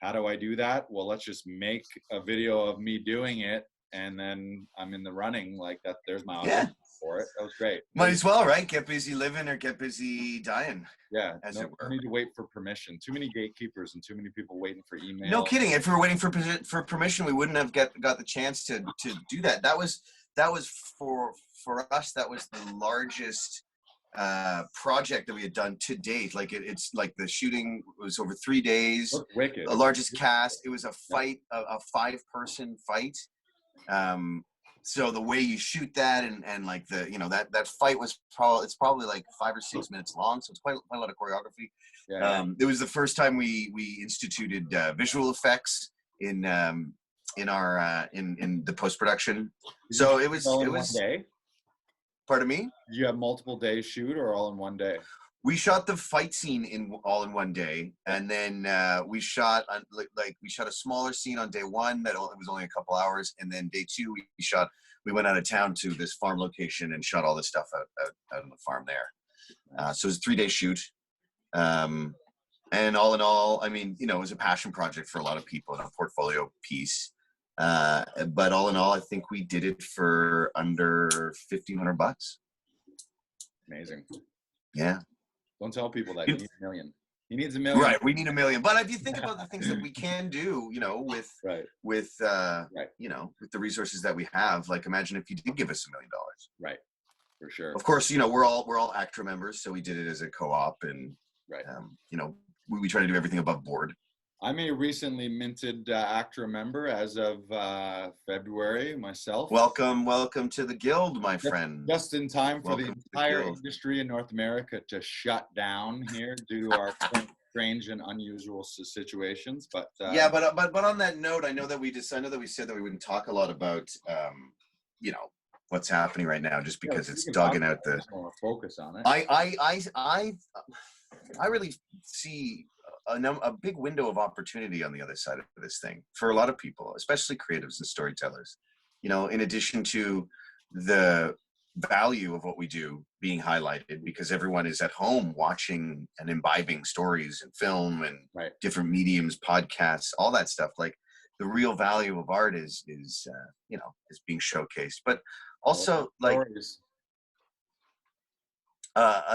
How do I do that? Well, let's just make a video of me doing it, and then I'm in the running. Like that. There's my audience for it. That was great. Might as well, right? Get busy living or get busy dying. Yeah. No need to wait for permission. Too many gatekeepers and too many people waiting for email. No kidding. If we were waiting for permission, we wouldn't have got the chance to do that. That was for us. That was the largest project that we had done to date. Like it's like the shooting was over 3 days. Wicked. The largest cast. It was a fight, a 5-person fight. So the way you shoot that and like the that fight was probably like 5 or 6 minutes long. So it's quite a lot of choreography. It was the first time we instituted visual effects in our in the post production. So it was one day. Pardon me? Did you have multiple days shoot or all in one day? We shot the fight scene all in one day, and then we shot a smaller scene on day 1 that it was only a couple hours, and then day 2 we went out of town to this farm location and shot all this stuff out on the farm there. So it was a 3-day shoot, and all in all, I mean, it was a passion project for a lot of people and a portfolio piece. But all in all, I think we did it for under $1,500. Amazing. Yeah. Don't tell people that. You need $1 million. He needs $1 million. Right. We need $1 million. But if you think about the things that we can do, with the resources that we have, like imagine if you did give us $1 million. Right. For sure. Of course, we're all ACTRA members, so we did it as a co-op, and we try to do everything above board. I'm a recently minted ACTRA member as of February myself. Welcome to the guild, my friend. Just in time for the entire industry in North America to shut down here due to our strange and unusual situations. But but on that note, I know that we said that we wouldn't talk a lot about what's happening right now, just because it's dogging out the focus on it. I really see a big window of opportunity on the other side of this thing for a lot of people, especially creatives and storytellers. you know, in addition to the value of what we do being highlighted, because everyone is at home watching and imbibing stories and film and Right. different mediums, podcasts, all that stuff. Like the real value of art is you know, is being showcased. But also, like, Stories.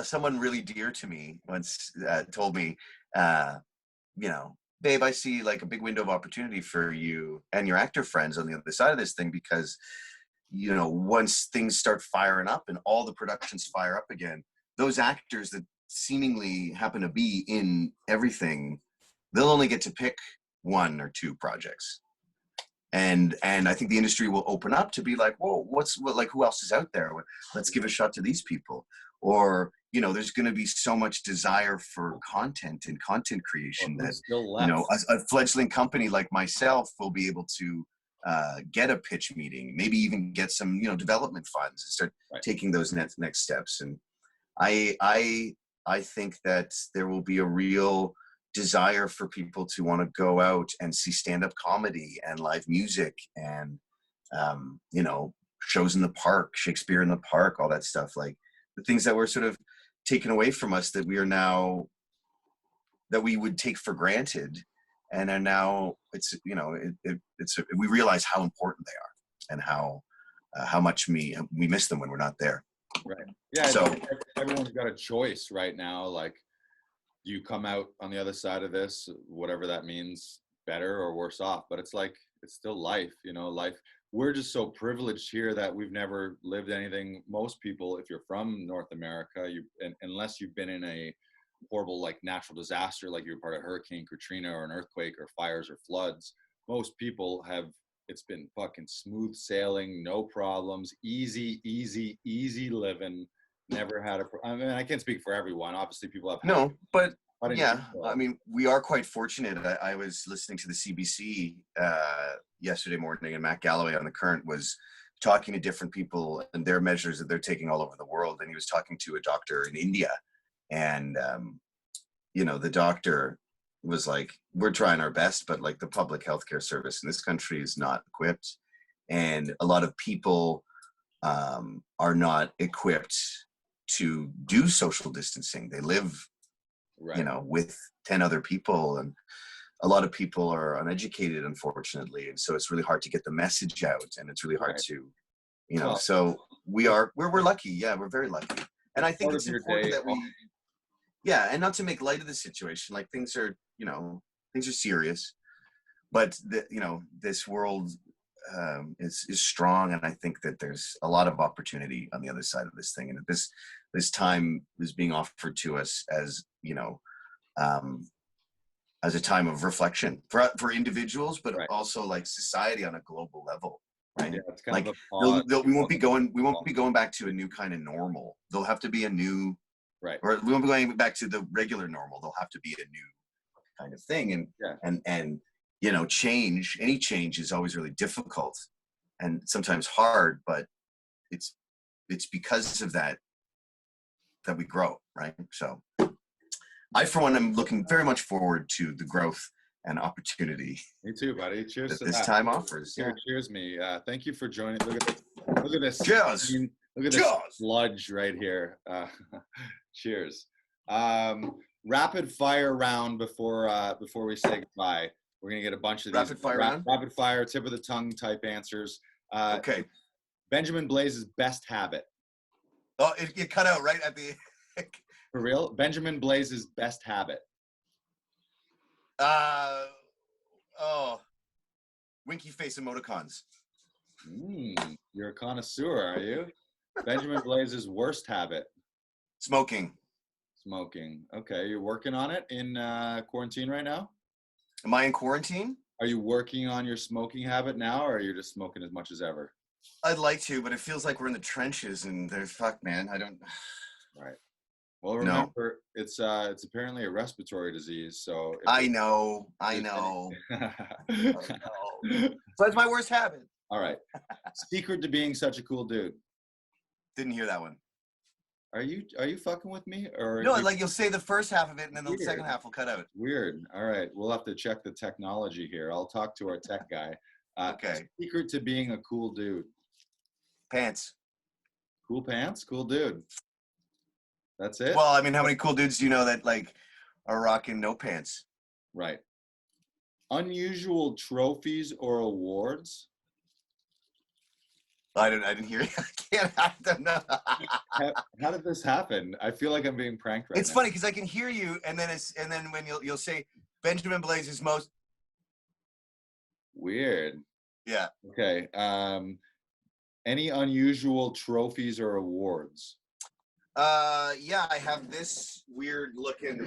someone really dear to me once told me, you know, babe, I see like a big window of opportunity for you and your actor friends on the other side of this thing, because, you know, once things start firing up and all the productions fire up again, those actors that seemingly happen to be in everything, they'll only get to pick 1 or 2 projects. And I think the industry will open up to be like, whoa, like, who else is out there? Let's give a shot to these people. Or, you know, there's going to be so much desire for content and content creation that, you know, a fledgling company like myself will be able to get a pitch meeting, maybe even get some, you know, development funds and start taking those next steps. And I think that there will be a real desire for people to want to go out and see stand-up comedy and live music and you know, shows in the park, Shakespeare in the park, all that stuff. Like the things that were sort of taken away from us that we are now, that we would take for granted, and are now, it's, you know, we realize how important they are and how much we miss them when we're not there. Right. Yeah. So everyone's got a choice right now. Like, you come out on the other side of this, whatever that means, better or worse off. But it's like, it's still life, you know, life. We're just so privileged here that we've never lived anything. Most people, if you're from North America, unless you've been in a horrible, like, natural disaster, like you're part of Hurricane Katrina or an earthquake or fires or floods, most people have, it's been fucking smooth sailing, no problems, easy living. Never had I mean, I can't speak for everyone. Obviously, people have. No, but yeah, I mean, we are quite fortunate. I was listening to the CBC yesterday morning, and Matt Galloway on The Current was talking to different people and their measures that they're taking all over the world. And he was talking to a doctor in India, and you know, the doctor was like, "We're trying our best, but like the public healthcare service in this country is not equipped, and a lot of people are not equipped to do social distancing. They live, you know, with 10 other people, and a lot of people are uneducated, unfortunately, and so it's really hard to get the message out, and it's really hard to, you know, so we're lucky. Yeah, we're very lucky. And I think it's important that we, and not to make light of the situation, like things are, you know, things are serious, but you know, this world is strong, and I think that there's a lot of opportunity on the other side of this thing, and this time is being offered to us as, you know, as a time of reflection for individuals, but also like society on a global level, right? Yeah, it's kind of we won't be going back to a new kind of normal. There'll have to be a new, or we won't be going back to the regular normal. There'll have to be a new kind of thing, and you know, any change is always really difficult and sometimes hard, but it's because of that we grow, right? So I, for one, am looking very much forward to the growth and opportunity. Me too, buddy. Cheers that this time offers. Yeah. Cheers, me. Thank you for joining. Look at this. Cheers. Look at this sludge right here. Cheers. Rapid fire round before we say goodbye. We're gonna get a bunch of these rapid fire, tip of the tongue type answers. Okay. Benjamin Blais's best habit. Oh, it cut out right at the. For real? Benjamin Blais's best habit. Winky face emoticons. You're a connoisseur, are you? Benjamin Blais's worst habit. Smoking. Okay, you're working on it in quarantine right now? Am I in quarantine? Are you working on your smoking habit now, or are you just smoking as much as ever? I'd like to, but it feels like we're in the trenches, and man, I don't. Right. Well, remember, it's apparently a respiratory disease, so. I know. So that's my worst habit. All right. Secret to being such a cool dude. Didn't hear that one. Are you fucking with me, or no? Like, you'll say the first half of it, and then the second half will cut out. Weird. All right, we'll have to check the technology here. I'll talk to our tech guy. Okay. Secret to being a cool dude. Pants. Cool pants, cool dude. That's it? Well, I mean, how many cool dudes do you know that like are rocking no pants? Right. Unusual trophies or awards? I didn't hear you. I don't know. How did this happen? I feel like I'm being pranked right It's now. funny because I can hear you, and then when you'll say Benjamin Blais is most. Weird. Yeah. Okay. Any unusual trophies or awards? Yeah, I have this weird looking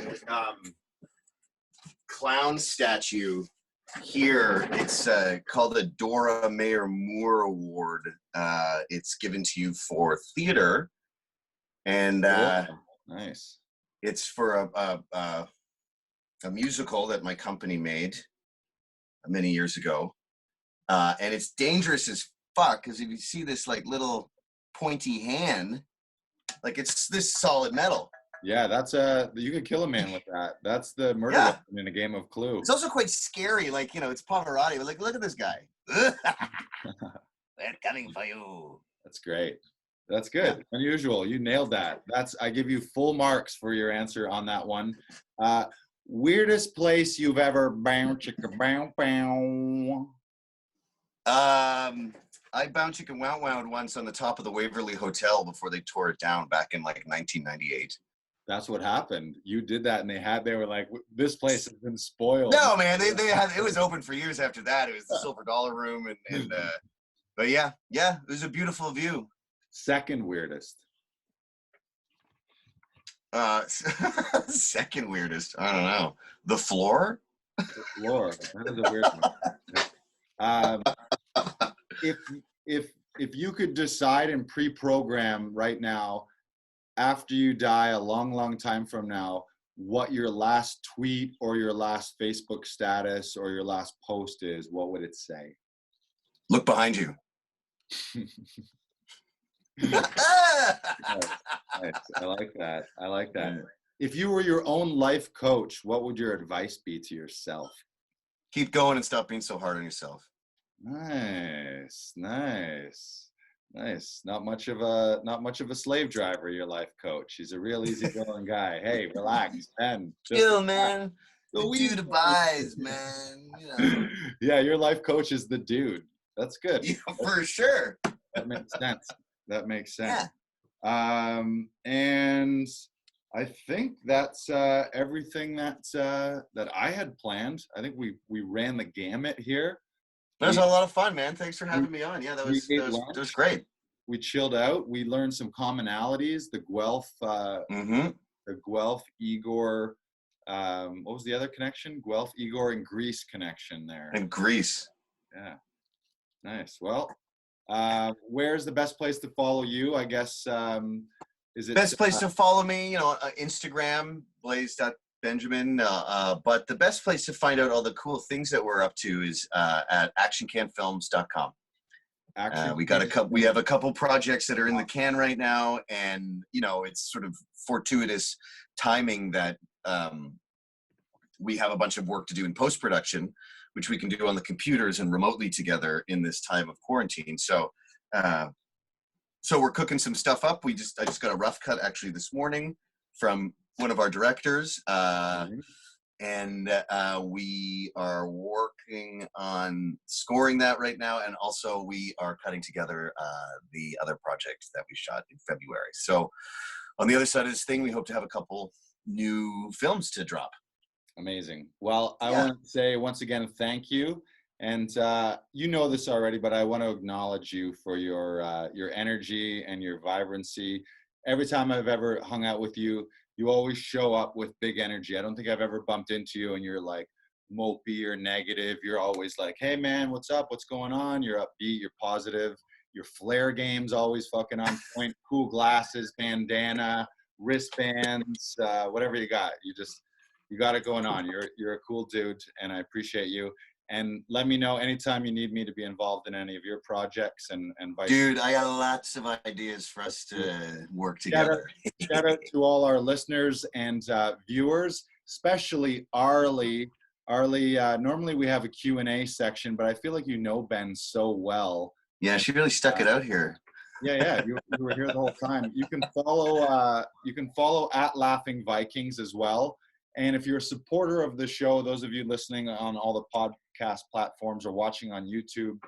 clown statue here. It's called the Dora Mayer Moore Award. It's given to you for theater, and Nice. it's for a musical that my company made many years ago. And it's dangerous as fuck because if you see this like little pointy hand, like it's this solid metal. Yeah, that's you could kill a man with that. That's the murder Yeah. weapon in a game of Clue. It's also quite scary. Like, you know, it's Pavarotti, but like, look at this guy. They're coming for you. That's great. That's good. Yeah. Unusual. You nailed that. I give you full marks for your answer on that one. Weirdest place you've ever bow chicka bow bow. I bound chicken wow wowed once on the top of the Waverly Hotel before they tore it down back in like 1998. That's what happened. You did that, and they were like, "This place has been spoiled." No, man, they had it was open for years after that. It was the Silver Dollar Room, and but yeah, it was a beautiful view. Second weirdest. Second weirdest. I don't know. The floor. The floor. That is a weird one. If you could decide and pre-program right now, after you die a long time from now, what your last tweet or your last Facebook status or your last post is, what would it say? Look behind you. Nice. I like that. I like that. If you were your own life coach, what would your advice be to yourself? Keep going and stop being so hard on yourself. Nice. Not much of a slave driver, your life coach. He's a real easygoing guy. Hey, relax, Ben. Chill, man. The dude abides, man. You know. Yeah, your life coach is the dude. That's good. Yeah, for sure. That makes sense. Yeah. And I think that's everything that I had planned. I think we ran the gamut here. That was a lot of fun, man. Thanks for having me on. Yeah, that was great. We chilled out. We learned some commonalities. The Guelph, Igor. What was the other connection? Guelph, Igor, and Greece connection there. And Greece. Yeah. Nice. Well, where's the best place to follow you? I guess is it best place to follow me? You know, Instagram, Blais.Benjamin. But the best place to find out all the cool things that we're up to is at actioncanfilms.com. We have a couple projects that are in the can right now, and you know, it's sort of fortuitous timing that we have a bunch of work to do in post-production, which we can do on the computers and remotely together in this time of quarantine. So we're cooking some stuff up. I just got a rough cut actually this morning from one of our directors, and we are working on scoring that right now. And also we are cutting together the other project that we shot in February. So on the other side of this thing, we hope to have a couple new films to drop. Amazing. Well, I want to say once again, thank you. And you know this already, but I want to acknowledge you for your energy and your vibrancy. Every time I've ever hung out with you, you always show up with big energy. I don't think I've ever bumped into you and you're like mopey or negative. You're always like, hey man, what's up? What's going on? You're upbeat, you're positive. Your flair game's always fucking on point. Cool glasses, bandana, wristbands, whatever you got. You got it going on. You're a cool dude, and I appreciate you. And let me know anytime you need me to be involved in any of your projects and vice. Dude, I got lots of ideas for us to work together. Shout out to all our listeners and viewers, especially Arlie, Arlie, normally we have a Q&A section, but I feel like you know Ben so well. Yeah, she really stuck it out here. Yeah, you were here the whole time. You can follow at Laughing Vikings as well. And if you're a supporter of the show, those of you listening on all the podcast platforms or watching on YouTube,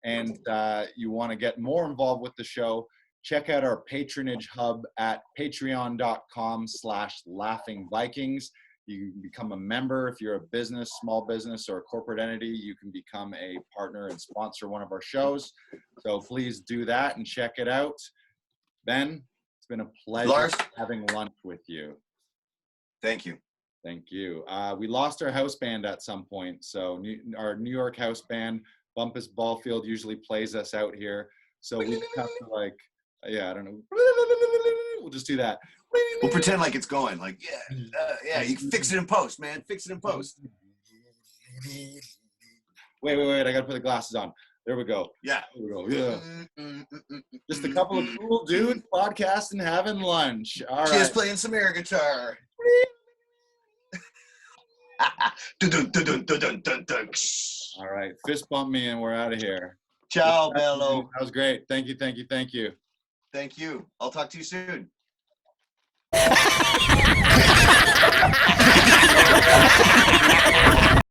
and you want to get more involved with the show, check out our patronage hub at patreon.com/laughingvikings. You can become a member. If you're a business, small business, or a corporate entity, you can become a partner and sponsor one of our shows. So please do that and check it out. Ben, it's been a pleasure Lars, having lunch with you. thank you. Thank you. We lost our house band at some point. So our New York house band, Bumpus Ballfield, usually plays us out here. So we have to I don't know. We'll just do that. We'll pretend like it's going. Like, yeah, you can fix it in post, man. Fix it in post. Wait. I got to put the glasses on. There we go. Yeah. There we go. Yeah. Just a couple of cool dudes podcasting, having lunch. All right. Just playing some air guitar. All right. Fist bump me and we're out of here. Ciao, bello. That was great. Thank you. Thank you. I'll talk to you soon.